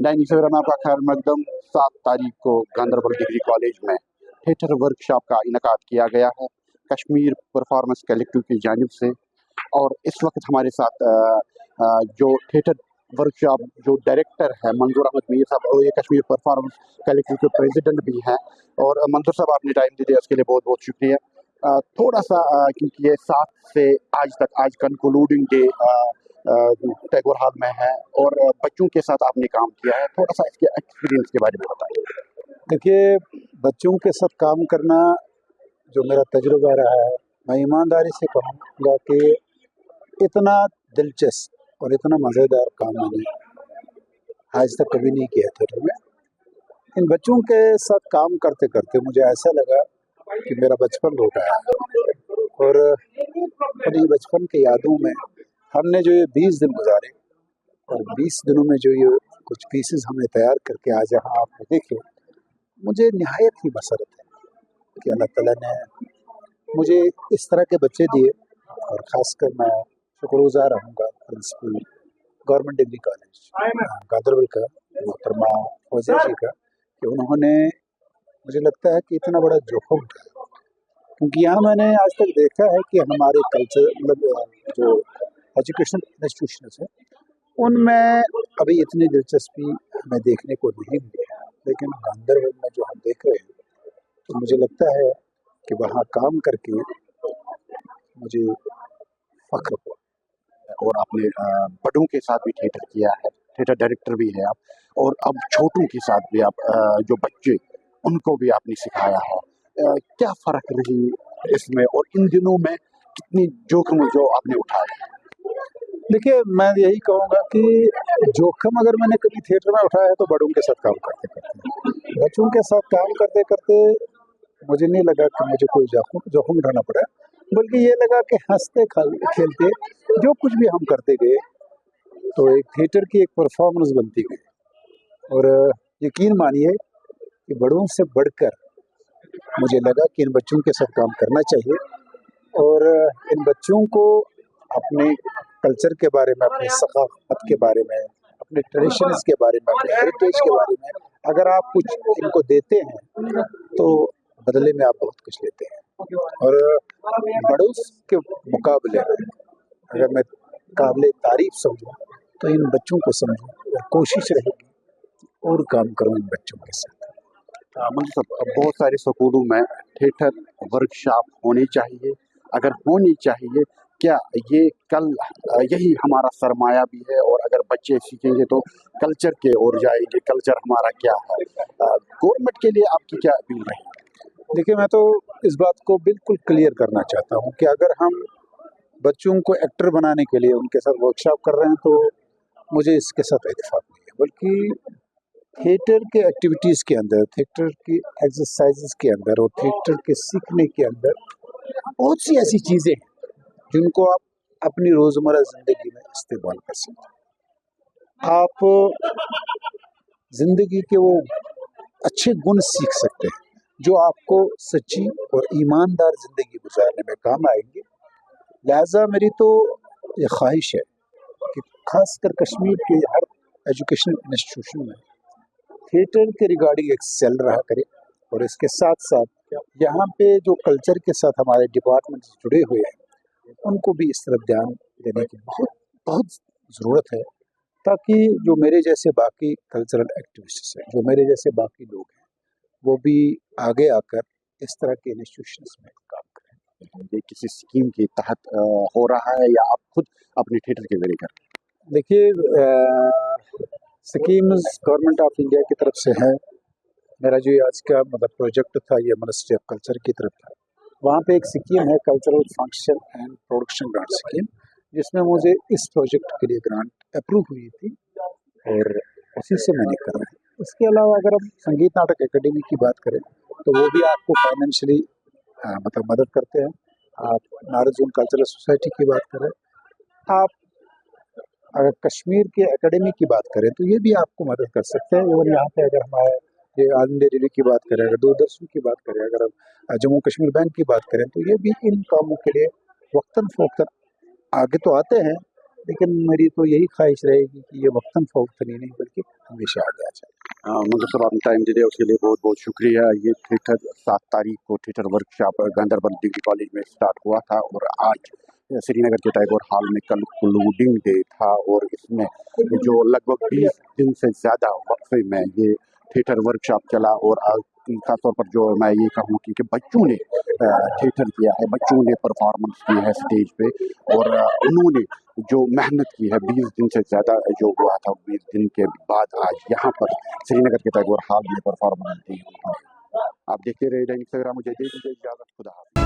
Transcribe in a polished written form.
दैनिक सवेरा में आपका खैर मकदम। 7 तारीख को गांधरबल डिग्री कॉलेज में थिएटर वर्कशॉप का इनकाद किया गया है कश्मीर परफॉर्मेंस कलेक्टिव की जानिब से। और इस वक्त हमारे साथ जो थिएटर वर्कशॉप जो डायरेक्टर है मंजूर अहमद मीर साहब, और ये कश्मीर परफॉर्मेंस कलेक्टिव के प्रेसिडेंट भी हैं। और मंजूर साहब, आपने टाइम दिया उसके लिए बहुत बहुत शुक्रिया। थोड़ा सा क्योंकि ये 7 से आज कंक्लूडिंग डे टैगोर हॉल में है और बच्चों के साथ आपने काम किया है, थोड़ा सा इसके एक्सपीरियंस के बारे में बताइए। देखिए, बच्चों के साथ काम करना जो मेरा तजुर्बा रहा है, मैं ईमानदारी से कहूँगा कि इतना दिलचस्प और इतना मज़ेदार काम मैंने आज तक कभी नहीं किया थिएटर में। इन बच्चों के साथ काम करते करते मुझे ऐसा लगा कि मेरा बचपन लौट आया और अपनी बचपन की यादों में हमने जो ये 20 दिन गुजारे और 20 दिनों में जो ये कुछ पीसेस हमने तैयार करके आज यहाँ आपने देखे, मुझे निहायत ही मसरत है कि अल्लाह ताला ने मुझे इस तरह के बच्चे दिए। और ख़ासकर मैं शुक्रगुज़ार रहूँगा principal government degree college Ganderbal का मोहतरमा फौजिया जी का कि उन्होंने, मुझे लगता है कि इतना बड़ा जोखिम उठाया, क्योंकि यहाँ मैंने आज तक देखा है कि हमारे कल्चर मतलब जो एजुकेशन इंस्टीट्यूशंस हैं उनमें अभी इतनी दिलचस्पी हमें देखने को नहीं मिली है, लेकिन गांधरबल में जो हम देख रहे हैं तो मुझे लगता है कि वहाँ काम करके मुझे फख्र हुआ। और आपने बड़ों के साथ भी थिएटर किया है, थिएटर डायरेक्टर भी है आप, और अब छोटों के साथ भी आप जो बच्चे उनको भी आपने सिखाया है। क्या फ़र्क रही इसमें और इन दिनों में कितनी जोखिम जो आपने उठाए? देखिए, मैं यही कहूँगा कि जोखिम अगर मैंने कभी थिएटर में उठाया है तो बड़ों के साथ काम करते करते। बच्चों के साथ काम करते करते मुझे नहीं लगा कि मुझे कोई जोखिम उठाना पड़ा, बल्कि ये लगा कि हंसते खेलते जो कुछ भी हम करते गए तो एक थिएटर की एक परफॉर्मेंस बनती गई। और यकीन मानिए कि बड़ों से बढ़कर मुझे लगा कि इन बच्चों के साथ काम करना चाहिए और इन बच्चों को अपने कल्चर के बारे में, अपनी सकाफत के बारे में, अपने ट्रेडिशंस के बारे में, अपने हेरिटेज के बारे में अगर आप कुछ इनको देते हैं तो बदले में आप बहुत कुछ लेते हैं। और बड़ों के मुकाबले अगर मैं काबिल तारीफ समझूं तो इन बच्चों को समझूं और कोशिश रहेगी और काम करूं इन बच्चों के साथ। मंजूर साहब, बहुत सारे स्कूलों में थिएटर वर्कशॉप होनी चाहिए, अगर होनी चाहिए, क्या ये कल यही हमारा सरमाया भी है? और अगर बच्चे सीखेंगे तो कल्चर के ओर जाएंगे, कल्चर हमारा क्या है? गवर्नमेंट के लिए आपकी क्या अपील रही? देखिए, मैं तो इस बात को बिल्कुल क्लियर करना चाहता हूँ कि अगर हम बच्चों को एक्टर बनाने के लिए उनके साथ वर्कशॉप कर रहे हैं तो मुझे इसके साथ इत्तेफाक नहीं है, बल्कि थिएटर के एक्टिविटीज़ के अंदर, थिएटर की एक्सरसाइजेस के अंदर और थिएटर के सीखने के अंदर बहुत सी ऐसी चीज़ें हैं जिनको आप अपनी रोज़मर्रा ज़िंदगी में इस्तेमाल कर सकते हैं। आप ज़िंदगी के वो अच्छे गुण सीख सकते हैं जो आपको सच्ची और ईमानदार ज़िंदगी गुजारने में काम आएंगे। लिहाजा मेरी तो ये ख्वाहिश है कि खासकर कश्मीर के हर एजुकेशन इंस्टीट्यूशन में थिएटर के रिगार्डिंग एक सेल रहा करे और इसके साथ साथ यहाँ पे जो कल्चर के साथ हमारे डिपार्टमेंट जुड़े हुए हैं उनको भी इस तरफ ध्यान देने की बहुत बहुत ज़रूरत है, ताकि जो मेरे जैसे बाकी कल्चरल एक्टिविस्ट्स हैं, जो मेरे जैसे बाकी लोग हैं, वो भी आगे आकर इस तरह के इंस्टीट्यूशंस में काम करें। ये किसी स्कीम के तहत हो रहा है या आप खुद अपने थिएटर के जरिए कर? देखिए, स्कीम्स गवर्नमेंट ऑफ इंडिया की तरफ से है। मेरा जो आज का मतलब प्रोजेक्ट था ये मिनिस्ट्री ऑफ कल्चर की तरफ था। वहाँ पे एक स्कीम है cultural function and production grant scheme, जिसमें मुझे इस प्रोजेक्ट के लिए ग्रांट अप्रूव हुई थी और उसी से मैंने करा है। इसके अलावा अगर हम संगीत नाटक एकेडमी की बात करें तो वो भी आपको फाइनेंशियली मतलब मदद करते हैं। आप नारजून कल्चरल सोसाइटी की बात करें, आप अगर कश्मीर के एकेडमी की बात करें तो ये भी आपको मदद कर सकते हैं। और यहाँ पे अगर हमारे ये ऑल इंडिया रेडियो की बात करें, अगर दूरदर्शन की बात करें, अगर हम जम्मू कश्मीर बैंक की बात करें तो ये भी इन कामों के लिए वक्तन फ़वक्तन आगे तो आते हैं, لیکن میری تو یہی خواہش رہے گی کہ یہ وقتاً فوقتاً ہی نہیں بلکہ ہمیشہ آگے آ جائے. منظر صاحب آپ نے ٹائم دے دیا اس کے لیے بہت بہت شکریہ. یہ تھیٹر 7 تاریخ کو theatre work shop Ganderbal degree college میں اسٹارٹ ہوا تھا اور آج سری نگر کے ٹیگور ہال میں کنکلوڈنگ ڈے تھا اور اس میں جو لگ بھگ 20 دن سے زیادہ وقفے میں یہ تھیٹر ورک شاپ چلا اور خاص طور پر جو میں یہ کہوں کہ بچوں نے تھیٹر کیا ہے, بچوں نے پرفارمنس کی ہے اسٹیج پہ اور انہوں نے جو محنت کی ہے 20 دن سے زیادہ جو ہوا تھا 20 دن کے بعد آج یہاں پر سری نگر کے ٹیگور ہال میں پرفارمنس دی. آپ دیکھتے رہے انسٹاگرام. مجھے دے دیجیے اجازت. خدا حافظ.